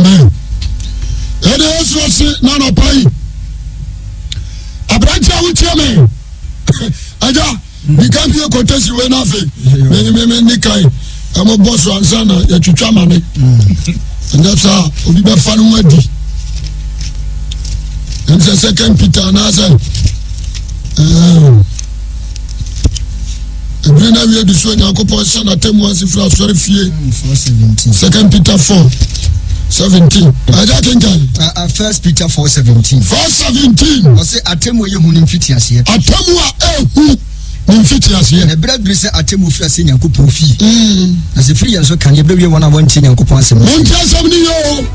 Amen. And also say nano pai. Abraja ucheme. Aja we can't be a contest you when I say Nikai. I'm a boss and son ya chuchamane. And that's how we be fanu wadi. And the second Peter and I say Brenda we do so Nyankopon son atemu asifra sorry fie 2 Peter 4:17. Aja kenkan 1 Peter 4:17. 4:17. O say atemu ye hu ni mfiti ase. Atemu a ehu ni mfiti ase. Na bradru say atemu fi ase Nyankopon fi. Na se free so kan ye brewe wona wonti Nyankopon asem. Wonti asem ni yo.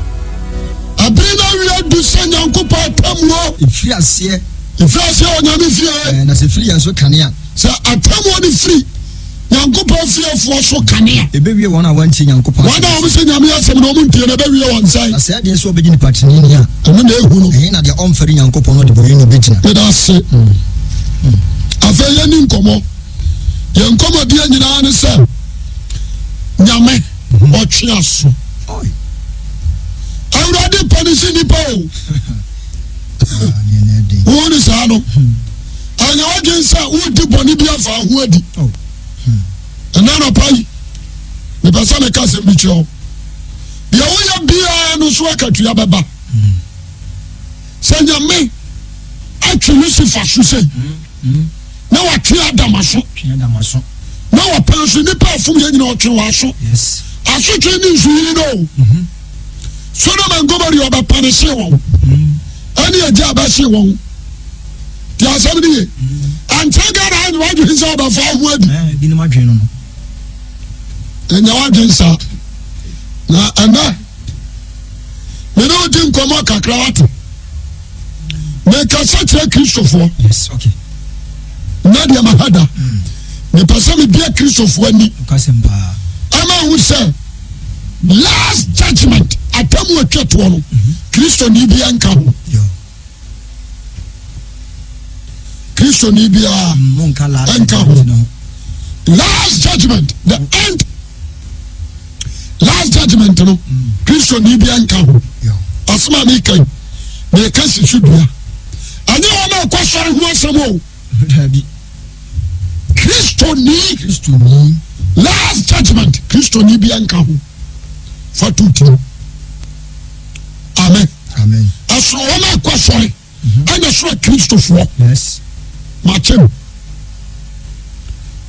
Abrina we do so Nyankopon atemu o. Fi ase. Fi ase o nyame fie. Na se free so kan ya. Say atemu ni free. Nyankopon fie fo so kanea ebewie wona wanti Nyankopon wona o se nyame asem no muntie na bewie won sai na se de so obegi ni patini ni a eno na ehu no na de omfari Nyankopon no de boye no begina e da se afa ye ni nkomo ye nkomo de anyina ne se nyame otwe aso oi awrade panisi ni pa o woni sa no anya wagen sa wudi boni bia fa ho adi and then pay the person a case bicho ya wo bia no so akatua baba senya me atwe Lucifer so say na watwe Adamaso na wa penso ni pa fum ye nyina otwe waso yes aso twe ni nsuyi no so no man go bari oba panese won ani aja ba se won ti asam ni antagara ani waju hisa oba fa ho adi bi ni madwen no enya wadwen sa na ana me no din komo kakra wate me ka sa tre Christopher yes okay na dia mahada me pasa me bia Christopher ani kasemba ama hu say last judgment atamu atwato no Christo ni bia nka ho yo Christo ni bia monka la nka ho last judgment the end last judgment no Christo ni bia nka ho asma mi kan me ka si hwedua anya wo na kwa sori ho asemo dabi Christo ni last judgment Christo ni bia nka ho fatuti amen amen aso wo na kwa sori anya so Christo fo yes machem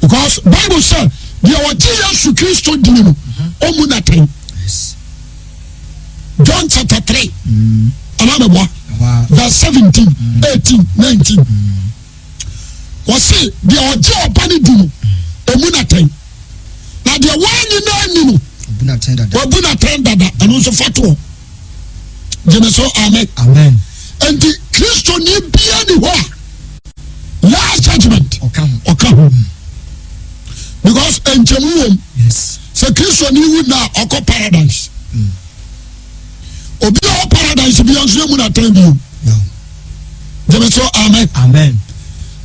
because Bible said the Jesus Christo dinu omunaten yes John chapter 3 verse 17 18 19 was say the ojo bani dinu omunaten na the one na ninu obunaten dada anu so fato jemeso amen amen and the Christo ni bia ni ho last judgment okahu because enchemu yes so Christo ni wu na oko paradise obi o paradise bi onso mu na tan bi jemeso amen amen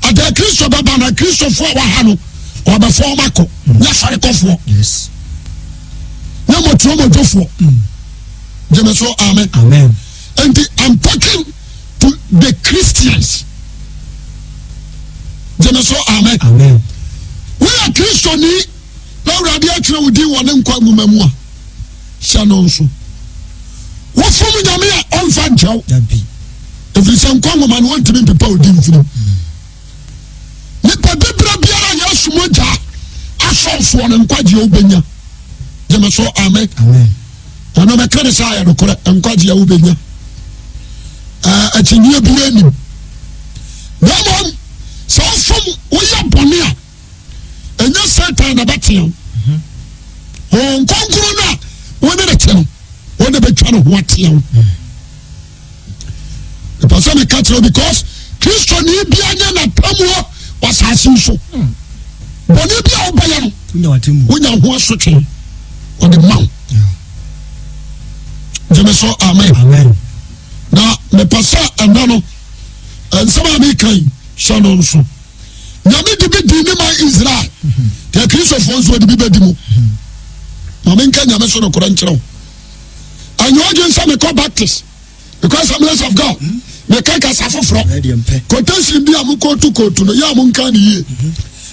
ada Christo baba na Christo fo wa ha no oba fo mako nya sare kofo yes na motro motofo jemeso amen amen and I'm talking to the Christians jemeso amen amen we are Christo ni na urade atwe wudi wone nkwa ngumamu a sha no nso wo fom nyame a onfa nchaw dabi every some nkwa nguma no want to be people odi mfiri nipa bibra biara Yesu moja asofo ne nkwaje obenya jemeso amen amen ono me kare sa ya no kore nkwaje ya obenya atinye bi anim namom so fom wo ya bone a enya Satan na bateam nkonkuru na wona de cheno wona be twa no ho ateam the person me catch because Christo ni bia nya na tamuo wasasi so bone bia obaya no unya watemu unya ho asotwe on the mount jemeso amen amen na me pasa anano ensama mi kan shanon so nyame de be di ma Israel the Christo fonso de be di mo na men kan nyame so no kora nkyerɛw And you audience me call Baptist because I'm less of God. Me can't suffer from. Quotation be a muko to no yamun can ye.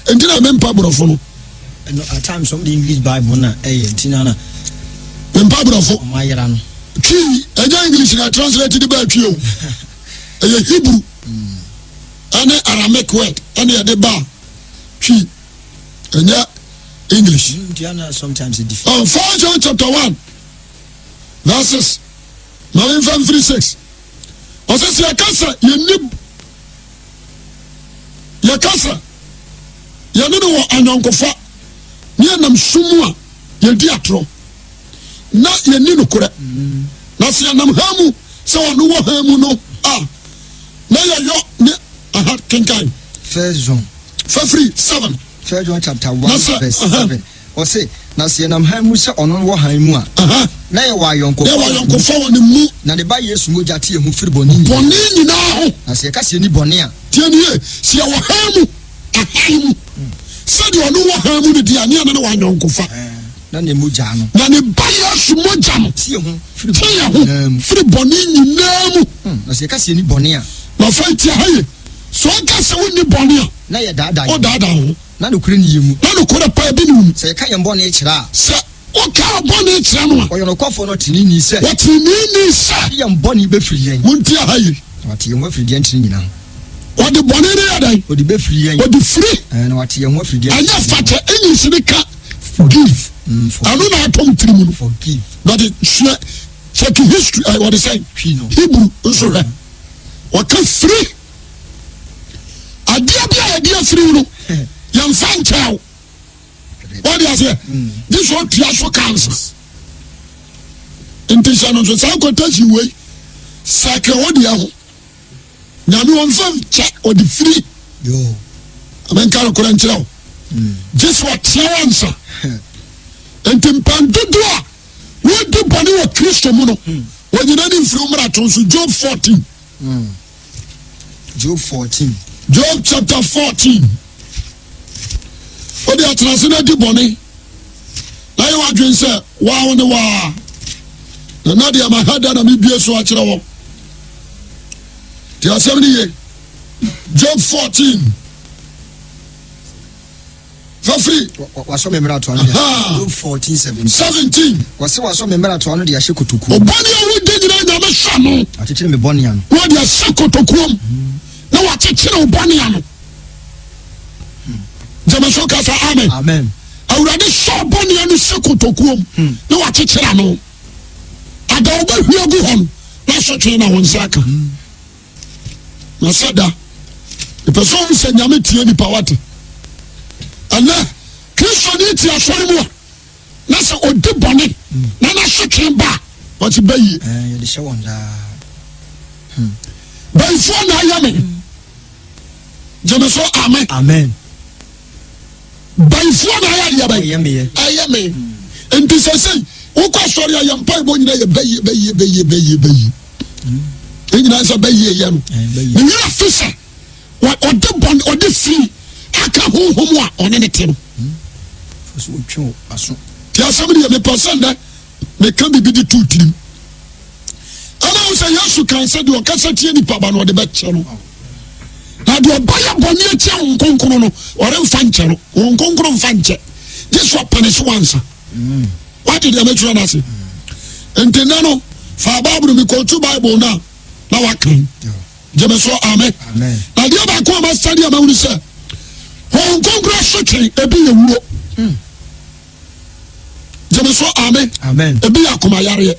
And then I remember Pablo. And at times some the English Bible na tinana. When Pablo for my yaran. Key, and English I translated the Bible. A Hebrew. And Aramaic word. And the bar. Key. And English. Sometimes it differs. 4 John chapter 1 verses 9-36. I says yakasa yanene wo anyankofa ne nam sumu a yedi atro na yeni no kore na se nam hamu se wono wo hamu no na yayo ne aha kenkan First John 7 First John chapter 1 verse 7. O say na se nam hamu se ono wo hamu a na ye wa yonkofa woni mu na ne ba Yesu moja tie hu firi boni nyina ho na se ka se ni boni a tie nie se wo hamu ahamu se di ono wo hamu de dia ne na wa yonkofa na ne moja no na ne ba Yesu moja no tie hu firi boni nyina mu na se ka se ni boni a na fa tie haye so ka se woni boni a na ye dada o dada ho na no kure ni yemu na no kure pa bi ni mu se ka ye boni e kira se o ka boni kira no o yono kofo no tini ni se what ni se ye boni be firi yen munti haye wati ye mo firi yen tini nyina o de boni ne yadan o de be firi yen o de free na wati ye mo firi yen anya fata enyi sirika forgive anu na atom tiri mu forgive but it check history what is saying Hebrew so right o ka free adia bia adia free no yam fan chow what do you say this one triaso cancer intention so say quotation way sake what dia ho nyame won fan check or the free yo amen kan ko ran chiraw this what answer entimpandudo a we do bani wa Kristo mu no wo nyina ni mfiri umra to so Job 14 Job chapter 14 Odi atrasena di boni na ye wadwen se wa woni wa na dia mahada na mebie so a kire wo ti asem ni ye Job 14 for free waso memra to anu Job 14:17 waso memra to anu dia hyekotoku obani awu de nyina nya me hwa no atechire me boni anu wa dia hyekotoku na wa chechire obani anu Jamaso kasa amen awurade so boni anu hyekotoku na wa chechire anu ada oba hwiagu hon na so twe na won saka na sada the person se nyame tie ni pawate ana Kristo ni ti asori mu na se odi boni na na hwetwe ba what bayi ye de hye won da bayi fo na ayame Jamaso amen bayi fo na ayame enti se o ko sori ayam pa bo nyina ye bayi nyina se bayi ye no ni na fisa wa odi boni odi free aka honhom a one ne te no so twu aso ti asabri me person me kan bibi di tutrim ana wo say Yesu kan se de o kasa tie ni paba no de be che no na de obaya boni a che nkonkron no ore mfa nche no nkonkron mfa nche this what punish once what did you make sure na say entena no fa Bible mi ko tu Bible na wa kan Jamaso amen na dia ba ko ma study am we say nkonkron sotwe ebi ye wuro Jamaso amen ebi akoma yare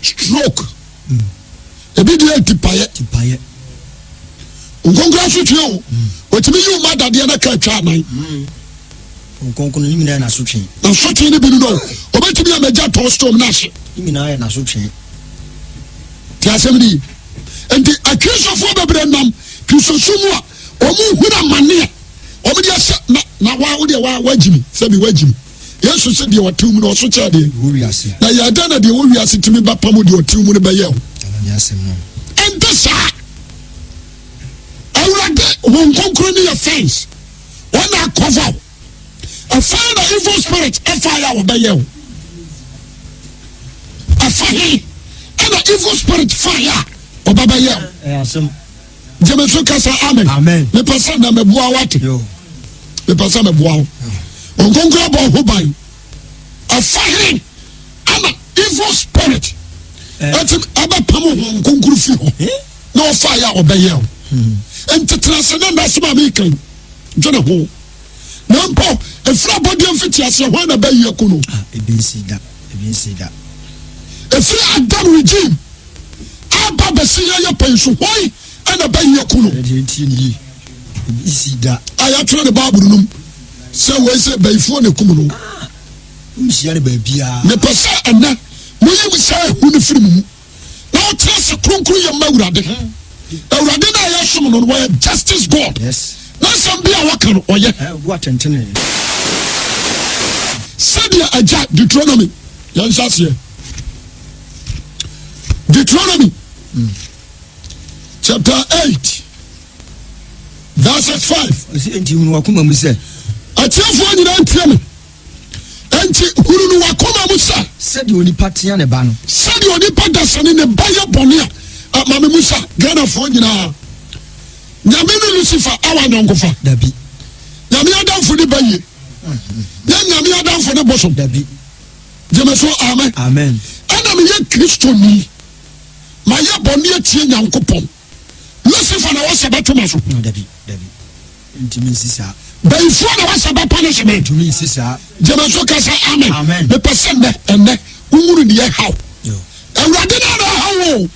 stroke ebi dia tipaye nkonkron sotwe o otimi yu ma dade na ka twa nan nkonkron ni mina na sotwe ni bi no obetimi amaja to storm na hye ni mina na sotwe ti asemi enti akrisofo bebre nam krisosumu a omu hura mane omu dia na wa de wa wajimi sabi wajimi Yesu se de watum no so cha de wo wiase na ya da na de wo wiase timi ba pam de watum no be ye ni asem no enti sa awurade won konkro ni your face one cover a fire evil spirit a fire wo be ye a fahi ana evil spirit fire obaba ye asem jemeso kasa amen me person na meboa wate yo me person meboa onkonkra bo ho ban afahi ana evil spirit etim aba pamo onkonkru fi ho no fire obaye o entetrase na ndasema me kan dwene ho na mpo efra body mfiti ase ho na baye kuno ebi si da efra adam regime aba besi ya penso hoi ana baye kuno ebi si da aya tro ne bible num se we se bayfo ne kumu no msia ne ba bia ne pese ena moyim se hu ne firi mu na o trase kronkron ya mawurade awurade na ya som no we justice god yes na some bia waka no oye what antene sadia aja Deuteronomy yan sase Deuteronomy chapter 8 verse 5 enti unu wakoma mu se atiafo nyina ntiame enti huru no wakoma mu se de oni patia ne ba no sadia oni padasane ne baye bone a mame musa Ghana fo nyina nyame no Lucifer awa nyonkofa dabi nyame adamfo ne baye nyame adamfo ne bosom dabi jemeso amen ana me ye Kristo ni ma ye bone atie nyankopon Lucifer na wasa batoma so dabi ntimi sisa bayfo na wasa ba punishment ntimi sisa jemeso kasa amen me person enne unguru ne ye haw awurade na hawo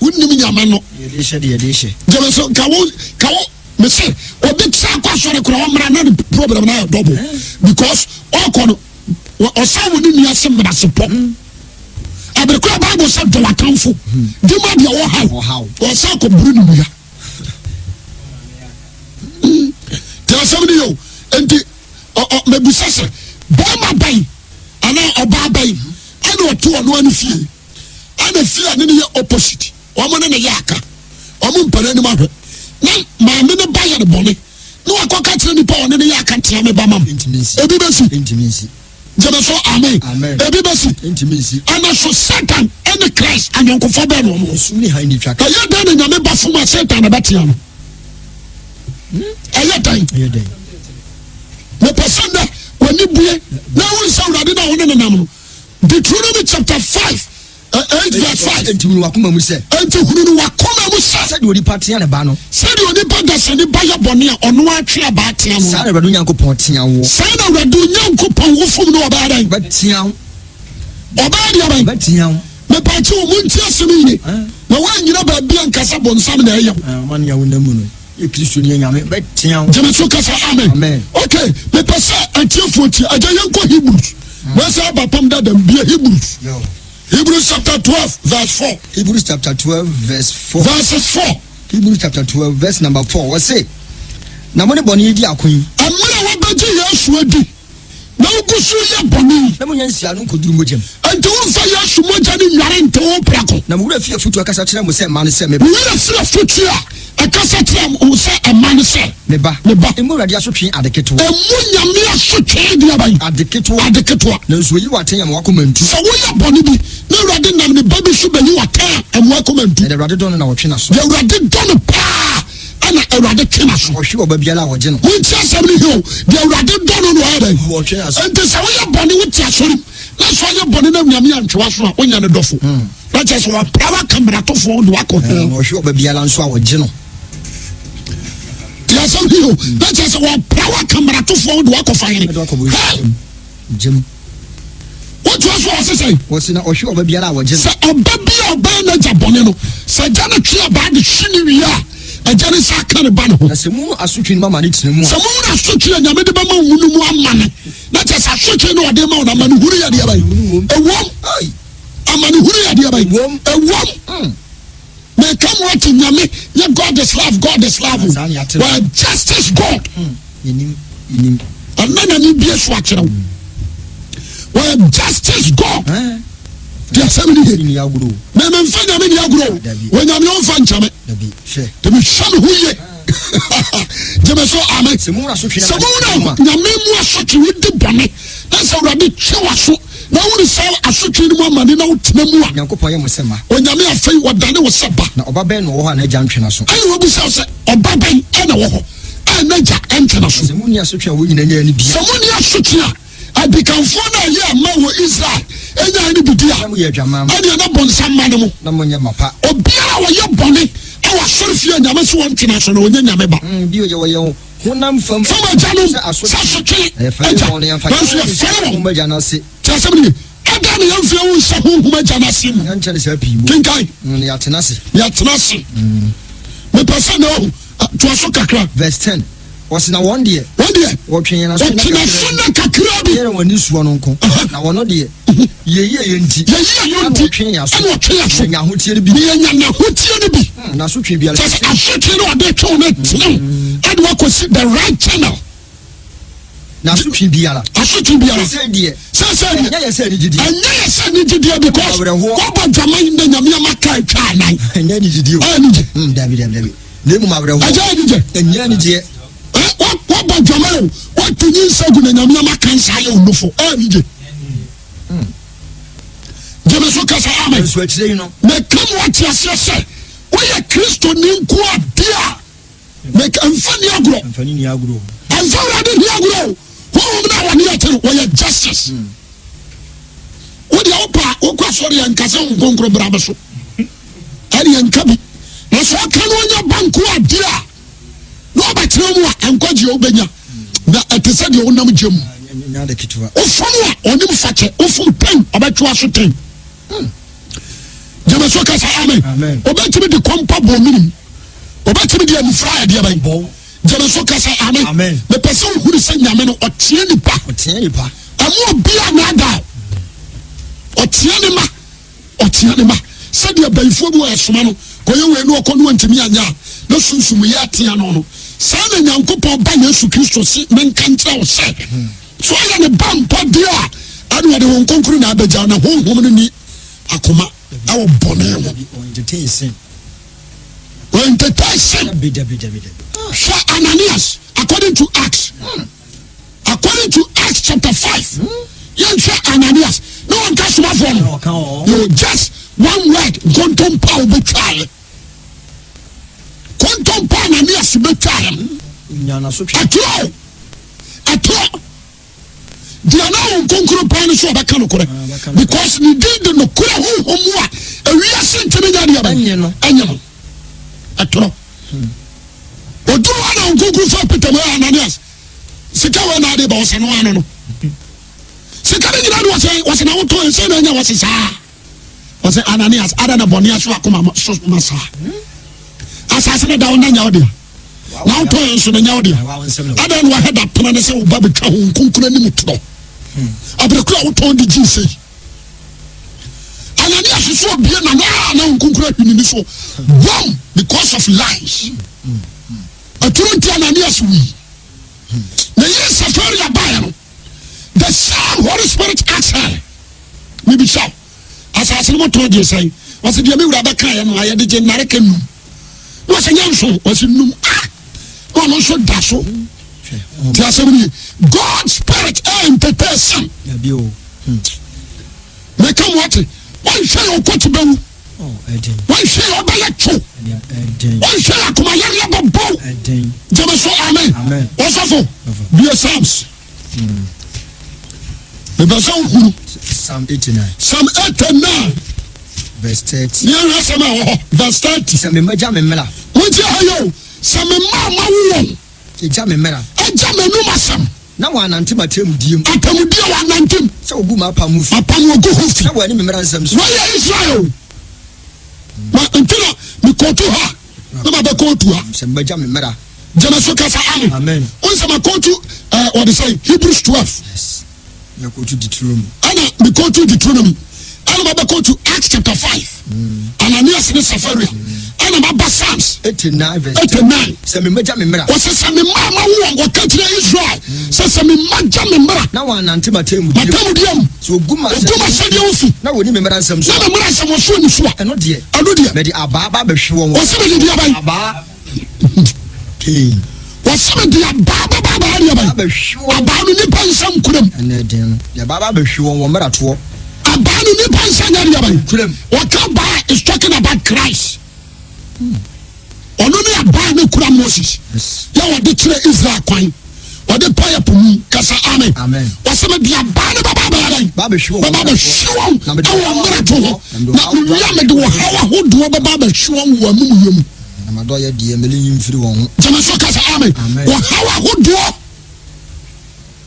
unnim nyame no ye de hye jemeso kawo me say obi tsa kwa sore kura wo mra na problem na double because okono osawo ni ni asem na sepo abekura bible say do wakamfo di ma de wo haw osa ko buru ni mu ya asem ni yo enti mebusa se bama bai ana oba bai ana oto ono ani fie ana fie ne ye opposite omo ne ye aka omo mpare ni mahwe na maame ne baye ne bone no akoka tire ni pa one ne ye aka tia me ba mam ebi besi jemeso amen ebi besi ana so Satan and Christ anyonkofo be no mo suni ha ni twaka aye dan ne nyame ba fuma Satan na batia no aye dan me person da woni bue na won sa urade na won ne nam no Deuteronomy chapter 5 8 verse 5 enti unu wakoma mu se de oni patia ne ba no se de oni padasa ne ba ya bone a ono atwe aba atia no sa na radu nyankopon tia wo sa na radu nyankopon wo fom no oba dan ba tia oba dia ban ba tia me pa ti o munti asemi ni na wa nyina ba bia nkasa bonsam na eyam man ya wona mu no e Kristo ni nyame ba tia jemeso kasa amen okay me pesa atiefo ti aja yanko Hebrews we say ba pam da dem bia Hebrews chapter 12 verse 4 Hebrews chapter 12 verse 4 verses 4 Hebrews chapter 12 verse number 4 we say na mo ne boni di akon amara wa baji Yesu adi na ugusu ye boni na mo nyansia no koduru mojem enti won fa Yesu moja ni nyare nte wo prako na mo wura fie futu akasa kire mo se man se me wura fie futu akasa kire mo se man se me ba emu rade asotwe adeketo emu nyame asotwe dia ban adeketo na nso yi waten ya mo akomantu so wo ya boni bi na rade nam ne babi so bani waten emu akomantu na rade don na wotwe na so rade don pa ana awurade twena so ohwe oba biala wo je no wonti asem ni ho de awurade don no ara wo twe aso enti se wo ya boni wo ti asori na so ya boni na nyame antwa so a onya ne dofo na je so wa prawa kamera to fo do akọ ohwe oba biala nso a wo je no ya so hi ho na je so wa prawa kamera to fo do akọ fa yene jem what was what say what's na ohwe oba biala wo je se oba bia oba na jaboni no se jana twa ba de hwini wi a ajane sakane ba no na se mu asotwe mama ne tene mu se mu na asotwe nyame de ba ma wunu mu amane na je sa asotwe no de ma na mane huru ya de ba ewom amane huru ya de ba ewom me come what nyame ye God is love well justice God inim anana ni bia so akere well justice God dia samini he ni aguro me mfa nyame ni aguro we nyame on fa nchame dabi she de me shame huye jemeso amen se mu na asotwe nyame mu asotwe wudi bone na se urade twa so na wuri sa asotwe ni mu amane na wotena mu a Nyankopon ye mo sema onyame afei wadane wo seba na oba ben no wo ha na agya ntwena so ai wo bi se oba ben na wo ho na agya ntwena so se mu ni asotwe wo nyina nya ni bia se mu ni asotwe a adikanfo na ye ama wo Israel enya ni bidia mo ye adwama ani na bonsa mane mu na mo nya mapa obiara wo ye bone awa sorfie nyame so ntwena so na onya nyame ba bio ye wo ye honam fam fama janum sasotwe agya na se tasabni ada ne yamfia wo nsa honhuma gya na se mu nyanche ne sa pi mu kinkai ya tena se me pesa na o to aso kakra verse 10 was na one day wo twen na so na kakra bi yere woni suo no nko na wono de ye nti twen ya so nya hotie bi nya hotie bi na so twen bi ala asotwe no ade twen na tnen ade wa kosi the right channel na so twen bi ala asotwe bi ala say die nya ya say ni gidi anya ya say ni gidi because oba jaman na nyame amaka twa nan anya ni gidi o ani david le mu mabreho aja ni je anya ni je oba jaman what tin sagu na nyame amaka nsa ya onufo ani je jeme so kasa amen so atire yi no me kam what ya say we Kristo ni nko adia me amfani agro amfani ni agro who na wani atero we justice what ya opa okwa sori ya nkasa ngonkro braba so ari yankabi na so kan onya banku adia no ba tire mu a ankoje obenya na etese de onam gem nya de kitwa ofom a onim fache ofom pen obetwa so ten jeme so kasa amen obetimi de kompa bo minim obetimi de amfra de ban jeme so kasa amen me pese huru se nyame no otie nipa amu bia na ada otie ne ma se de baifo bu esoma no koye we no okono antimi anya na sunsum ye atia no sa na Nyankopon ba Yesu Kristo si menka ntra wo se so ya ne bampa dia anu de won konkuru na abeja na honhom no ni akoma awo bone wo entertain Sha Ananias according to Acts chapter 5 yan sha Ananias no one can swap from you just one word kontom pa obetwae kontom pa Ananias betwae nyana so atro dia na won konkuru pa no so abaka no kore because ni did no kore honhom a ewia sentene nya dia ba anye no atro odu wana won konkuru fa Peter mo Ananias sika wa na de ba o sano ano no sika ni gira do wase na woto ense na nya wase saa wase Ananias ada na bonia so akoma so masa asase na da wona nya ode na woto enso na nya ode ada no head up na se wo ba betwa ho konkuru ni mutro abrekura woto di jinse Ananias so bia na konkuru ahini ni so wrong because of lies aturunti Ananias we na yes safari abaya no the same Holy Spirit acts her maybe so asase no to dey say was dey me wura ba kan ya no aye de genare kanu was nyanso was num no so da so God's Spirit and person me come what one say o ko tibawu one say o ba yacho one say akoma ya babo jama so amen osafo be Psalms the Psalm 89 verse 30 yeah verse 30 se me maja me mela wonti ayo se me mama wo eja me mela eja me no masam na wa nante matem diem atamudie wa nantem se ogu ma pamu fi apamu ogu hofi na wa ni me mera nsam so wa ya Israel ma entira mi kotu ha na ma be kotu ha se maja me mera jana so kasa amen on sama kotu what they say Hebrews 12 yes na kotu Deuteronomy ana mi kotu Deuteronomy ana ma be kotu Acts chapter 5 Ananias ne Safari ana ma ba Psalms 89 verse 89 se me maja me mera o se me mama wo ka kire Israel se me maja me mera na wa nante matem diem so ogu ma se de ofi na wo ni me mera nsam so na me mera nsam so ni so eno de me di aba ba be hwe wo o se me di aba aba o wɔsɛm de ababa deɛ bɛn aba no nipa nsɛm kuram ɛnɛ den no ya baba bɛhwe wɔn wɔ mmeratoɔ aba no nipa nsɛm nyɛ deɛ bɛn kuram wɔka ba is talking about Christ ɔno ne aba ne kura Moses yɛ wɔde kyerɛ Israel kwan wɔde pa yɛ po mu kasa amen wɔsɛm de aba ne baba bɛn baba bɛhwe wɔn ɛwɔ mmerato hɔ na owia mede wɔ haw ahodoɔ bɛba bɛhwe wɔn wɔ amumuyɛ mu amadɔ yɛ deɛ mele yimfiri wɔn ho gyama so kasa amen wɔ haw ahodoɔ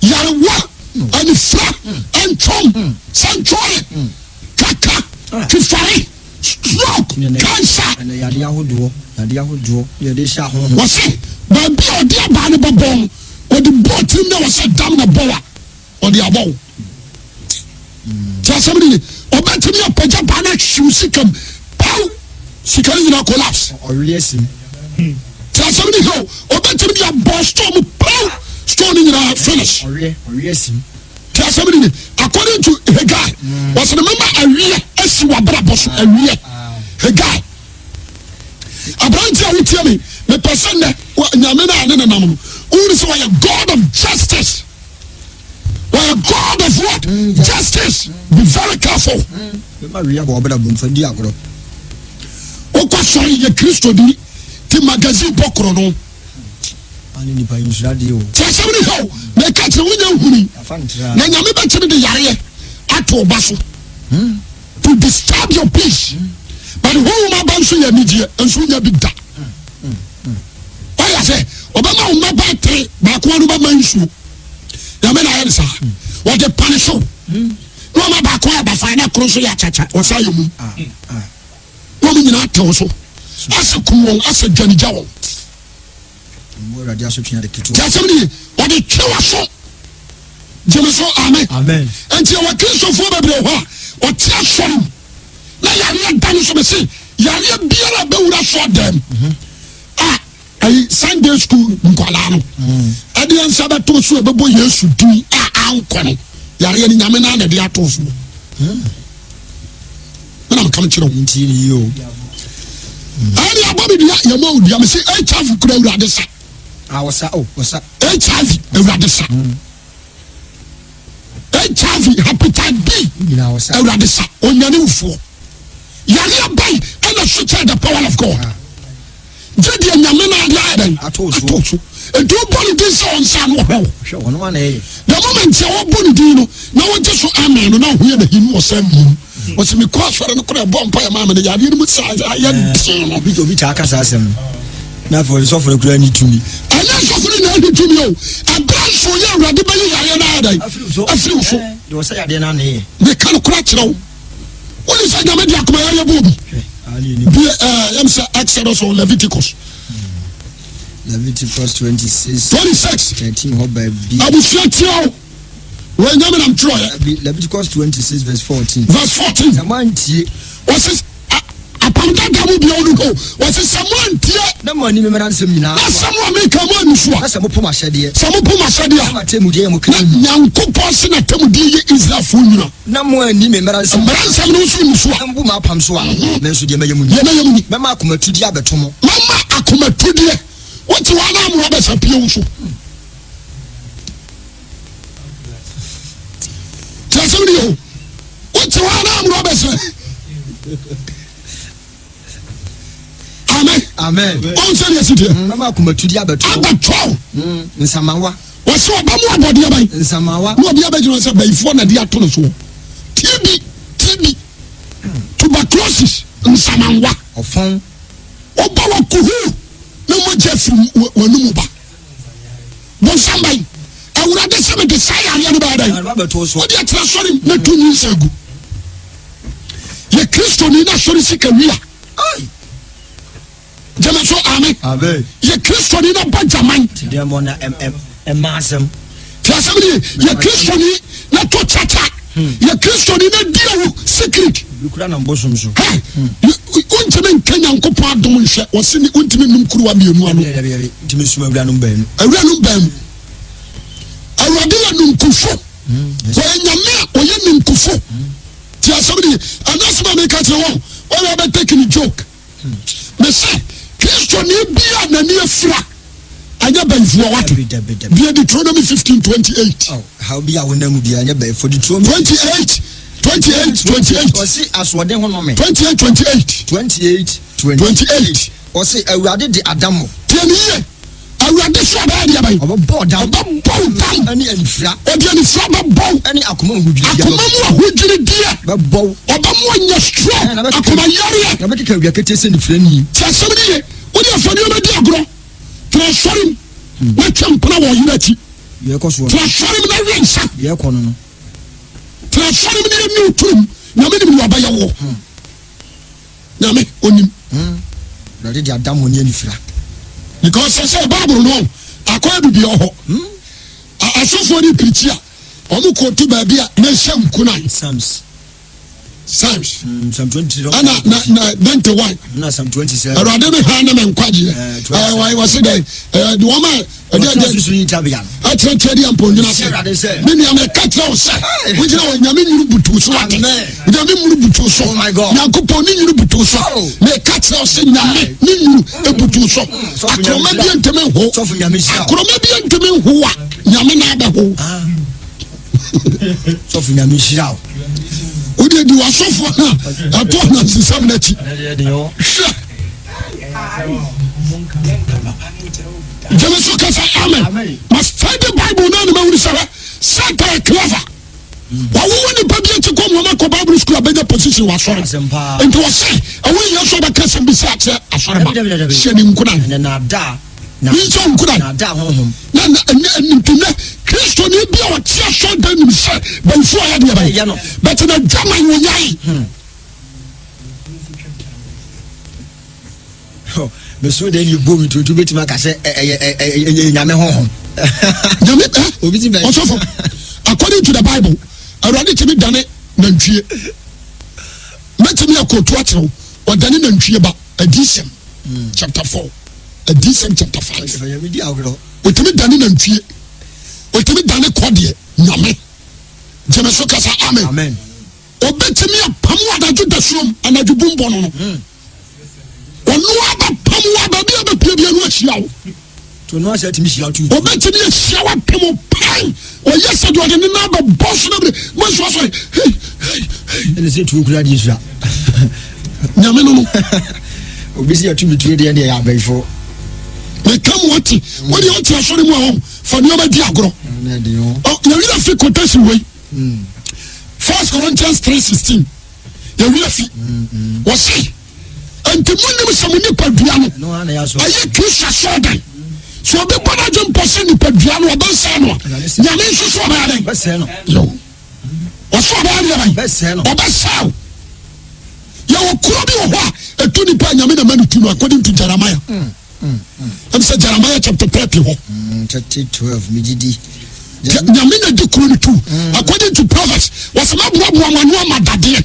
yarewa anifra ɛntwom santwɔre kaka twifare stroke cancer yade ahodoɔ yɛde hyɛ ahoho wɔse baabi a ɔde aba ne bɛbɔ no ɔde bɔ tirim na wɔsɛ dam na bɔ a ɔde abɔ wo nti asɛm ne ni ɔbɛtumi apagya baa no ahyew sikam paw sika no nyina collapse ɔweɛ sim nti asɛm ne hɛ ɔbɛtumi de abɔ storm paw storm no nyinaa finish ɔweɛ sim nti asɛm ne ni according to Hagai wɔsɛ ne mama awiɛ asi wabrabɔ so awiɛ Hagai aberante a wotie me mepɛ sɛ nnɛ nyame no a ne nenam no wowure sɛ wɔyɛ God of justice wɔyɛ God of what? Justice. Be very careful wokɔ sɔre yɛ Kristo di ti magazine bɔkorɔ no ti asɛm ne hɛw meka kyerɛ wonya nhuni na nyame bɛkyeme de yareɛ ato ba so to disturb your peace but wɔwoma ba nso yɛ anigyeɛ nso wonya bi da ɔyɛ sɛ ɔbɛma wo mma ba tere baakoa no bɛma nsuo nyame na ayɛ ne saa wɔde pane so na ɔma baakoa abafa na koro so yɛ akyakya ɔsa yɛ mu na ɔmo nyinaa tew so asɛ kum wɔn asɛ dwanigya wɔn ti asɛm ne ye ɔde twe wa so gyeme so amen enti ɛwɔ kristofoɔ bebree hɔ a ɔte asɔre na yareɛ da no so mese yareɛ biara bɛwura so dam a ayi Sunday school nkwalaa no ɛdeɛ nsa bɛto so ɛbɛbɔ Yesu din a ankɔ no yareɛ no nyame naa na ɛde ato so na meka me kyerɛ wo ɛne abɔ me dua yɛma wo dua mese HIV kura awurade sa HIV awurade sa HIV hepatitis B awurade sa onyane wufoɔ yareɛ bai ɛna so kyɛ the power of God gye deɛ nyame no ade ayɛdɛn ato so ɛnti wobɔ ne din sɛ ɔnsa no wɔhɛw the moment a wɔbɔ ne din no na wogye so amen no na wohoyɛ nahinu wɔ sa mmienu wɔsɛ mekɔ asɔre no kora ɛbɔ mpa yɛ maa me no yareɛ no mu saa yɛ den no obi kyɛ aka saa asɛm no na afɔ sɔfo no kora ni tumi ɛnyɛ sɔfo no na ade tumi o ɛberɛ nso yɛ awurade bɛyɛ yareɛ no ayɛdɛn afiri wo so deɛ ɔsɛ yadeɛ no aneyɛ meka no kora kyerɛ wo wone sɛ nyame de akoma yɛyɛ bɔ obi yɛm sɛ Exodus or Leviticus 26 13 hɔ baabi abusua tia wo wɔnyame nam twerɛyɛ Leviticus 26 verse 14 sɛ moantie wɔse apamdada mu bia wo no ho wɔse sɛ moantie na mo ani memera nsɛm nyinaa na sɛ mo a meka mo ani so a na sɛ mopom ahyɛdeɛ sɛ mopom ahyɛdeɛ a matammudeɛ yɛ mo na kra Nyankopɔn se na tammudeɛ yɛ Israelfoɔ nyina na mo ani memera nsɛm mmara nsɛm no nso ni so a mbu ma apam so a me nso deɛ mɛyɛ mu deɛ mɛyɛ mu ni mɛma akomatudi abɛto mo mama akomatudeɛ wote hɔ na amoa bɛsa pie wo so nti asɛm ne yɛ o wote hɔ na amoa bɛsa amen ɔnsɛ deɛ sideɛ mɛma akomatudi abɛto abɛtɔw nsamawa wɔsɛ ɔba mu abɔdeɛ bɛn nsamawa na ɔde abɛgyina sɛ bayifoɔ na de ato no soɔ TB tuberculosis nsamanwa ɔfɔn ɔba wɔ kuhu na mogya firi w'anom ba bɔnsam bɛn awurade sɛ mede saa yareɛ no bɛyɛ dɛn wode atena sɔre na to nyinsa agu yɛ kristoni na sɔre sika wi a gyama so amen yɛ kristoni na bɔ gyaman ɛma asɛm ti asɛm ne yɛ kristoni na to kyakya yɛ kristoni na di awo secret bikura na mbosom so wontimi nka Nyankopɔn adom nhwɛ wɔse ne wontimi num kuruwa mmienu ano ntimi sum awuranom baanu awurade yɛ ninkufo wɔyɛ nyame a ɔyɛ ninkufo ti asɛm ne anasɛm a meka kyerɛ wɔn wɔyɛ bɛtake ne joke me sɛ kristoni bia n'ani afira anya bɛyifoɔ what deɛ Deuteronomy 15:28 how be our name be anya bɛyifo Deuteronomy 28 ɔsi asoɔden ho nome 28 ɔsi awurade de Adamu tiɛ ni yie awurade so abɛyɛ deɛ bɛyi ɔbɛbɔ dam ɛne anifira ɔde anifira bɛbɔw ɛne akoma mu ahudwiri deɛ bɛbɔw ɔbɛmu anya strong akoma yareɛ na bɛkeka awia kete sɛ nifira ni ti asɛm ni yie wode afɔne ɔbɛdi agorɔ tena sɔre m na twɛ mpena wɔ ɔyere akyi tena sɔre m na we nsa tena sɔre m na yɛni woturum nyame nim ne ɔbɛyɛ wo nyame onim awurade de Adamu ne anifira because sɛ Bible no akɔyɛ bibia hɔ asɔfoɔ ne pirikyi a ɔmo kɔɔto baabi a na ɛhyɛ nkunan Psalms Psalm 20 ana na 91 na Psalm 27 awurade ne ha na me nkwagye wɔ se dɛ de wɔma akyerɛkyerɛ de ampɔnwina sɛ ne nea meka kyerɛ wo sɛ wogyina wɔ nyame nwuru butuu so wate nyame nwuru butuu so nyankopɔn ne nwuru butuu so meka kyerɛ wo sɛ nyame ne nwuru butuu so akorɔma bia ntɛme nho akorɔma bia ntɛme nho a nyame na abɛho sɔfo nyame hyira wo wode di wasɔfoɔ no a ɛtɔ nansesɛm no akyi hwɛ gyeme so kasa amen mastadi Bible no anema wuri sɛ Satan clever wawowo nipa bi akyi kɔ muama kɔ Bible school a bɛnya position wasɔre nti wɔ sɛ ɛwo yɛ so bɛka sɛm bi sɛ akyerɛ asɔre ba hyɛ ne nkunan nkyɛ nkunan na ntinɛ Kristo ni bi a wɔte asɔre da nim sɛ bɛnfo ayɛ deɛ bɛyɛ bɛte na dwaman wɔ yae meso de ni bomi to betima ka se nyame honhom nyame obi ti ɔsɔfo according to the Bible awurade timi dane nantwie metimi akoto akyerɛw ɔdane nantwie ba Adisem chapter 4 Adisem chapter 5 ɔtimi dane nantwie ɔtimi dane kɔdeɛ nyame gyeme so kasa amen ɔbɛtimi apam adagyo dasuom anadwo bumbɔ no ɔno abapam wo ababi abapia bia no ahyia wo to no ahyia timi hyia tu ɔbɛtimi ahyia wo apam pan ɔyɛ sɛ de ɔde ne na abɛbɔ so no bere mɔnsoa sɔre ɛne sɛ tuo kura deɛ sua nyame no no obi sɛ yɛtumi tuo deɛ neɛ yɛ abɛifo meka mu ɔte wode ɔte asɔre mu a hɔ fa nneɔma di agorɔ yɛwerɛ fi quotation wei 1 Corinthians 3:16 yɛwerɛ fi wɔse enti monim sɛ mo nipadua no ɛyɛ Kristo asɔredan so obi bɔ no adwe mpɔ sɛ nipadua no ɔbɛnsɛe no a nyame nso so ɔbɛyɛ dɛn ɔsɛ ɔbɛyɛ deɛ bɛn ɔbɛsɛe yɛwɔ kuro bi wɔ hɔ a ɛtu nipa nyame na ma no tu no according to Jeremiah ɛm sɛ Jeremiah chapter 30 hɔ 12 megidi nyame na di kuro no tu according to Proverbs wɔsɛ maboaboa mo ano ama dadeɛ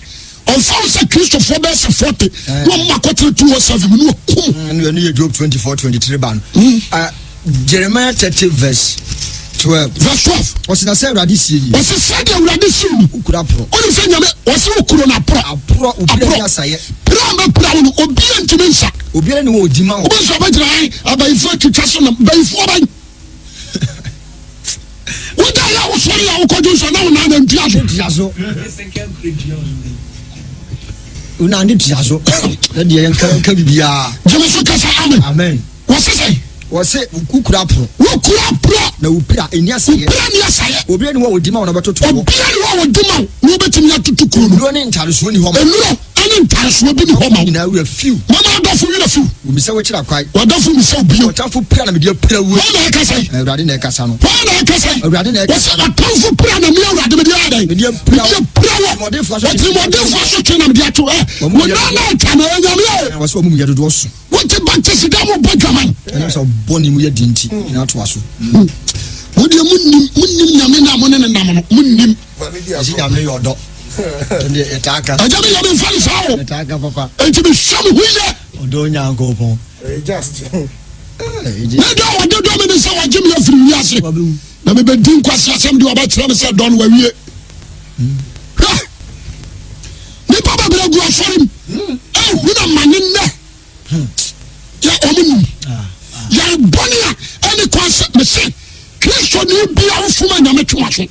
ɔmfa wo sɛ Kristofoɔ bɛyɛ sɛ 40 na ɔmma kɔtere 207 mu ne wakum ɛne yɛ Job 24:23 ba no Jeremiah 30 verse 12 ɔsɛ na sɛ awurade sie yi ɔsɛ sɛdeɛ awurade sie ni wokura porɔ ɔne sɛ nyame ɔsɛ wokuro no aporɔ obiara ne asayɛ pra a mɛpra wo no obia ntimi nsa obiara ne wɔ ɔdi ma wo wobɛsɛ ɔbɛgyina abayifoɔ atwitwa so nam bayifoɔ bɛn woda yɛ wosɔre a wokɔdwo nso na wonaa na ntua so unande tia so na de yɛnka bibia gyeme so kasa amen wɔse sɛ wɔse wokura porɔ na wopira ɛni asayɛ obiara ne wɔ ɔdi ma wo na bɛtoto obiara ne wɔ ɔdi ma wo na wobɛtumi atoto kuro no nnuro ne ntaresoɔ ni hɔ ma nnuro ɛne ntaresoɔ bi ne hɔ ma wo nyinaa werɛ fiw mama adɔfo werɛ fiw womisa wokyerɛ kwae wadɔfo misa wo bio ɔtamfo pira na mede apira wuo hɔ na ɛkasa yi awurade na ɛkasa no hɔ na ɛkasa yi awurade na ɛkasa wɔsɛ watamfo pira na me awurade mede ayɛdɛn mede apira wɔ wɔtirimɔdenfoɔ so twe na mede ato wɔna na ɛta na ɛnyame wɔsɛ ɔmu yɛ dodoɔ so wote bante sida mo bɔ dwaman ɛnam sɛ ɔbɔne mu yɛ di nti na atoa so wodeɛ monnim nyame na mo ne ne nam no monnim ɛsi nyame yɛ ɔdɔ ɛtaaka agya me yɛ memfa ne saa wo ɛtaaka papa enti mehwɛ me ho yɛ ɔdɔ Onyankopɔn na da wɔde dɔ me ne sɛ wɔgye me afiri wiase na mebɛdi nkwase asɛm de wɔbɛkyerɛ me sɛ dɔ no wawie nipa babrɛ gu asɔre m ɛhuna ma ne nnɛ yɛ ɔmo nim yɛre bɔne a ɛne Christian ni bia ufuma nyame twmaso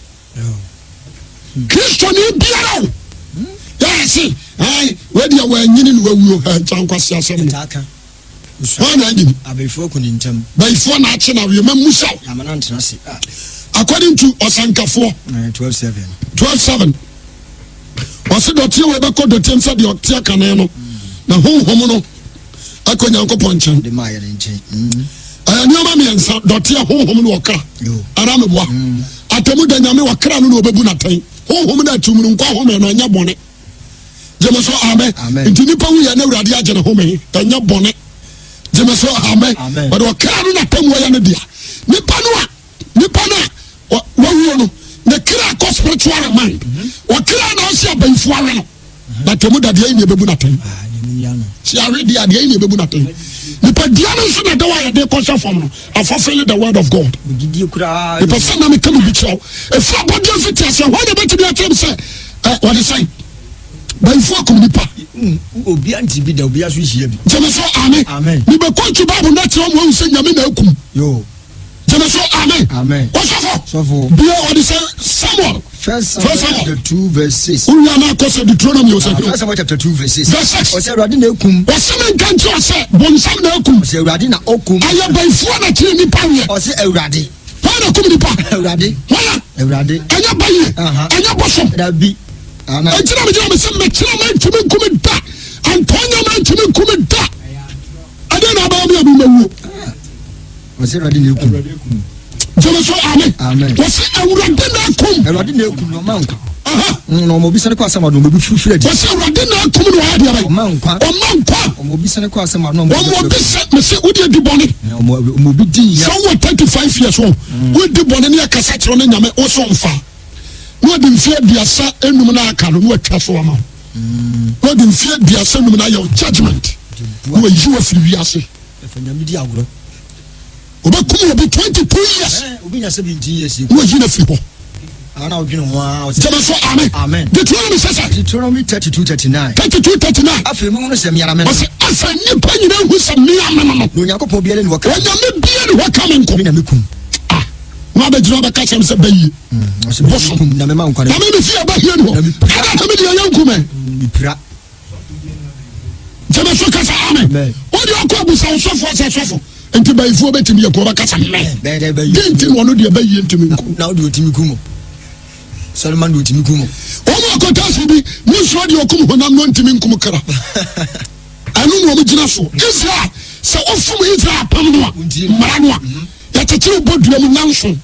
Christian ni bia o yes we dia wa nyini no wawuo ha chankwase asem no One ending. Before Nachi na we Musa. According to Osankafo 12:7. Was it dot you ever called the Tensa the Octia Canano? Na homono. Akonyanko Ponchan. The Maya in chain. I am your mammy and Dotia home walker. Aramwa. Atemu de Yami Wakra no Bebunate. Home that to Munka home and Anya Bonnet. Jemaso Amen. Into Nipa we are never radiated home and your bonnet. Jemeso amen. But wakara na temu ya ne dia. Nipa na wawo no. Ne kira ko spiritual mind. Wakira na osi abanfu awe no. Na temu da dia ni ebebu na ten. Si are dia ni ebebu na ten. Nipa dia no so na da wa ya de ko form no. Afofele the word of God. The person na me come bi chow. If your body fit as when you bet me attem say what is say? Banfu akom nipa. Obi anti bi da obi aso hia bi. Jemeso amen. Ni be kontu Bible na tell mo say nyame na akum. Yo. Jemeso amen. Osofo. Bia odi say Samuel. First Samuel 2:6. Unya na ko say Deuteronomy o say. First Samuel chapter 2:6. Verse 6. O say Urade na akum. O say men kan o say bonsam na akum. O say Urade na okum. Aye banfu na kire nipa we. O say Urade. Why na kum nipa? Urade. Why? Urade. Anya bayi. Anya bosom. Dabi. Ejina me jama se mekira man timi nkumi da Antonia man timi nkumi da ade na ba mi abumawu wose Urade na ekum jama so amen wose Urade na ekum no manka no mo bisane ko asama no mo bi fufure di wose Urade na ekum no ade aba o mankwa mo bisane ko asama no mo bisane me se udi di boni mo bi di ya so 35 years old udi boni na kasa kiro na nyame o so mfa no dem fear biasa enum na aka no atwa so ama no dem fear biasa enum na your judgment no you afiri wiase efanyam di agoro obakum obi 22 years obi nya 17 years no you na fi ho ana odwene ho a jama so amen Deuteronomy says Deuteronomy 32:39 afi mu no se miara me no afa ni pa nyina hu se miara me no Yakobon biele ni waka onyame biele ni waka me nko na mekum na be jira be catch am say bayi bosom na me ma nkwa na me fi abahie no ana me de yanku me mipira jama so kasa amen odi akobu sa sofo enti bayifo betimi yakọ ba kasa me enti wono de bayi enti nko na odi otimi kumo Solomon do otimi kumo o mo akota so bi ni so de okum honam no enti nkum kra anu no mo jina so Israel se ofum Israel pam no mara no ya tete bodua mu nanso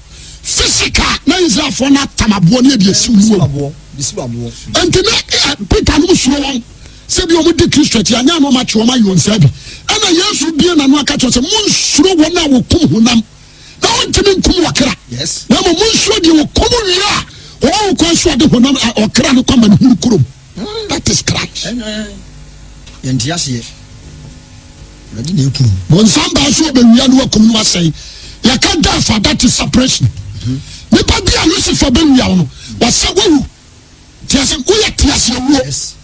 physical na Israel for na tamabo na de asiwu abo enti na Peter no so won se bi o mo de Christian anya no ma che o ma yonsa bi ana Yesu bi na no aka che se mun suro wona wo kum honam na won timi nkum wakra yes na mo mun suro de wo kum wira o ko so de honam okra no kwa man kurum that is Christ yanti asiye ladi na ekum bon samba so be wia no wakum no asai ya ka da for that is separation me pa bia Lucifer be wia no wasa wu tiase wo ya tiase wo yes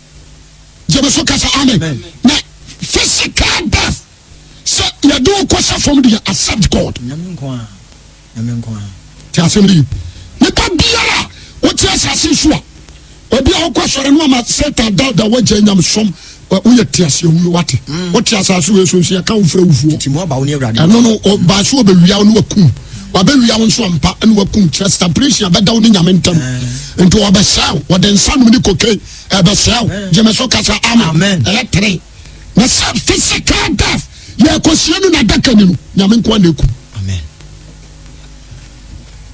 jebe so kasa amen na physical death so ya do kwasa from the accept God nyame nko tiase ndi me pa bia wo tiase asisu a obi a kwasore no ma Satan da waje nyam som uye tiase wu wate wo tiase aso we so ya ka wo fra wufuo timo aba wo ne Awurade no ba so be wia wo no wakum wa be wia wo so mpa ne wakum trust separation ba da wo nyame ntam nto wa ba saw wo den sanu ni kokai ba saw jeme so kasa amen electric na physical death ya kwasienu na daka ni no nyame nko na ekum amen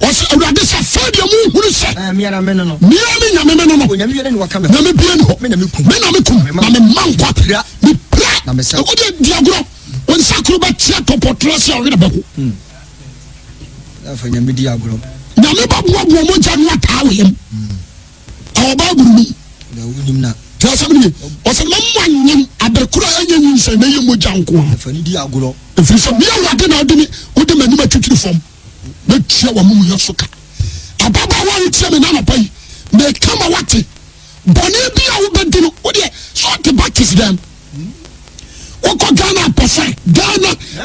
osi Awurade sa fa de mu huru se miara me no nyame me no nyame yele ni waka me nyame bia no me na mekum na me mankwa pra me pra na me sa o de diagoro on sakuru ba tia topotrasi o we na bako afa nyame diagoro nyame ba bo mo ja no atawe yem awo ba guru mi na wunim na tasabni o se mamanyem aberkura anyanyin se na yem mo janko afa ni diagoro efi so mi Awurade na odini o de mani matwitiri fom na tia wa mumu yosoka ababa wa ntia me na no pai me kama wate boni bia wo bedino wo de so the back is them wo ko Ghana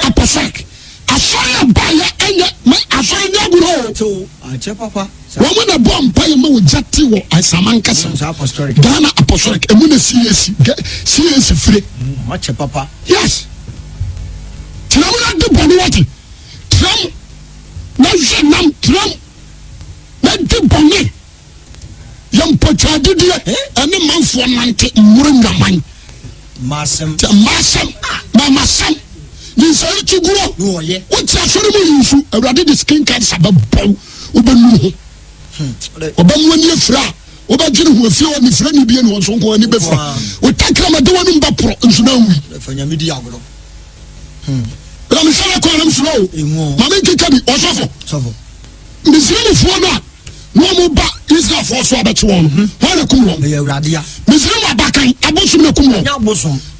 apostolic asɔre abaya ɛnyɛ asɔre nyɛ agorɔ. So akyɛ papa. wɔn na bɔ mpaeɛ ma wɔgya te wɔ asamankasan Ghana apostolic emu na CAC fire. Akyɛ papa. Yes. Tiram na de bɔnni wɔte tiram na yɛ nam tiram na de bɔnni yɛn mpɔtwa didiɛ ɛne manfoɔ nante mmuru nyaman. Masam. Masam. Ninsari chiguro. What's a sort of issue? A rather skin cancer, but bow. Obanu. Obanu fra. Obajin who feel any friendly being was on any before. We take them a doing in Bapro and Sunawi. For your media. But I'm sorry, I call him slow. Mamma can be also for. Miss Lily Fona. No more back is not for Swabbat one. What a cool one. Radia. Miss Lima Bakai, I want you to come.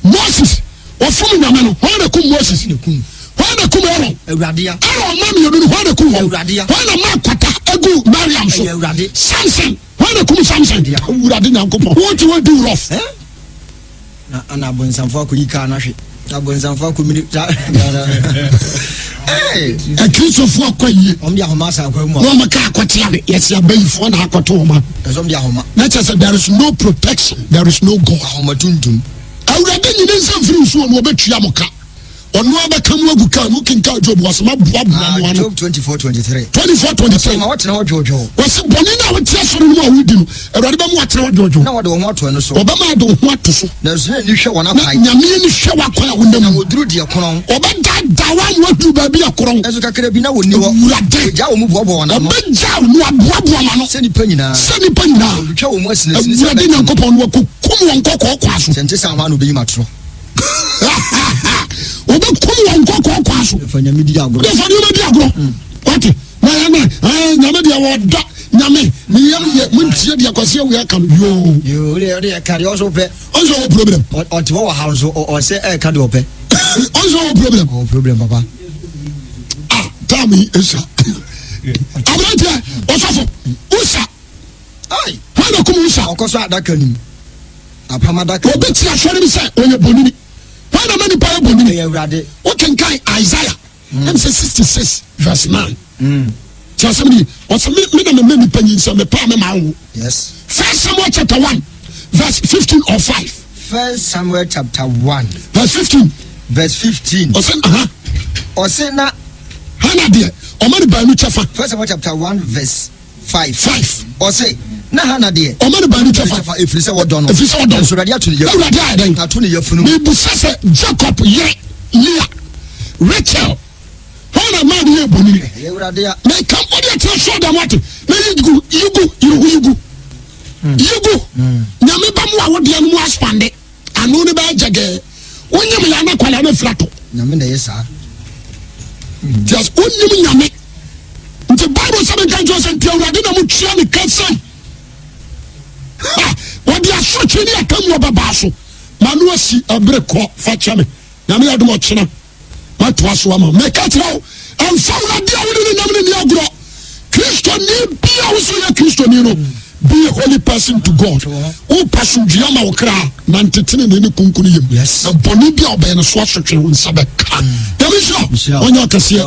Moses. Ofumu na meno ho na kum Moses ho na kum Aaron Ewradia Aaron ma me yodun ho na kum Ewradia ho na ma kwata egu Mariam so Ewradi Samson ho na kum Samson Ewradi nyankopon what you do rough na ana bonsamfo akoyika na hwe na bonsamfo akomini a Christopher akoyi om dia homa sa akwa mu no maka akotia be yes abayifo na akoto homa som dia homa na chese there is no protection there is no God homa tuntum awurade nyine nsam firi so no obetua moka ono abaka mu aguka no kinka Job wasema boa no Job 24:23 24:23 what na wojojo wase boni na wotia soro no awudi no awurade ba mu atena wojojo na wode wo ho ato no so obama de wo ho ato so na so ni hwe wona pai nyame ni hwe wakwa wonam woduru de koron obada dawa no adu ba bi akoron eso kakra bi na woni ho ja wo mu bobo wona no obeja no aboabo ma no se ni panyina twa wo mu asinasini se awurade nyankopon wo kokum won kokko kwa so sente sa ma no be yimatro obe kum won kokko kwa so fa nyame di agoro fa nyame di agoro what na nyame di awoda nyame ni yam ye muntie di akwase we aka no yo le kare also pe also problem o ti wo ha so o se e ka de ope also problem papa tell me esa abrante osafo usa ai hana kum usa okoso adaka nim apama adaka obeti asore mi say oye bonini hana mani pa bonini Ewrade o can kai Isaiah M66 verse 9 Just somebody or some me penny some pa me ma wo yes 1 Samuel chapter 1 verse 15 or 5 1 Samuel chapter 1 verse 15 o se na hana de o mani ba nu chafa 1 Samuel chapter 1 verse 5 o se na hana de o mani ba nu chafa efrise wodono so rade ato ne yafunu me busase Jacob ye Leah Rachel hana ma de bonini Ewrade ya me kam o de tell show them what me yugu nyame ba mu a wo de mu aspande anu ne ba jage wonyam ya na kwala na flato nyame na yesa just onyam nyame nti Bible say kan jo say Ewrade na mu tua ne kansan wo de aso chini akam wo baba so manu asi abreko fa chame nyame ya do mo chena matwa so ama me ka tro amfa Ewrade a wo ne nyame ne agro Kristo ni bia wo so ya Kristo ni no be a holy person to God. O person Jama Okra, Nantetine, and Kunkuni. Yes, a Bonibia, Ben, a swatch of Sabaka. There is no, on your cassia.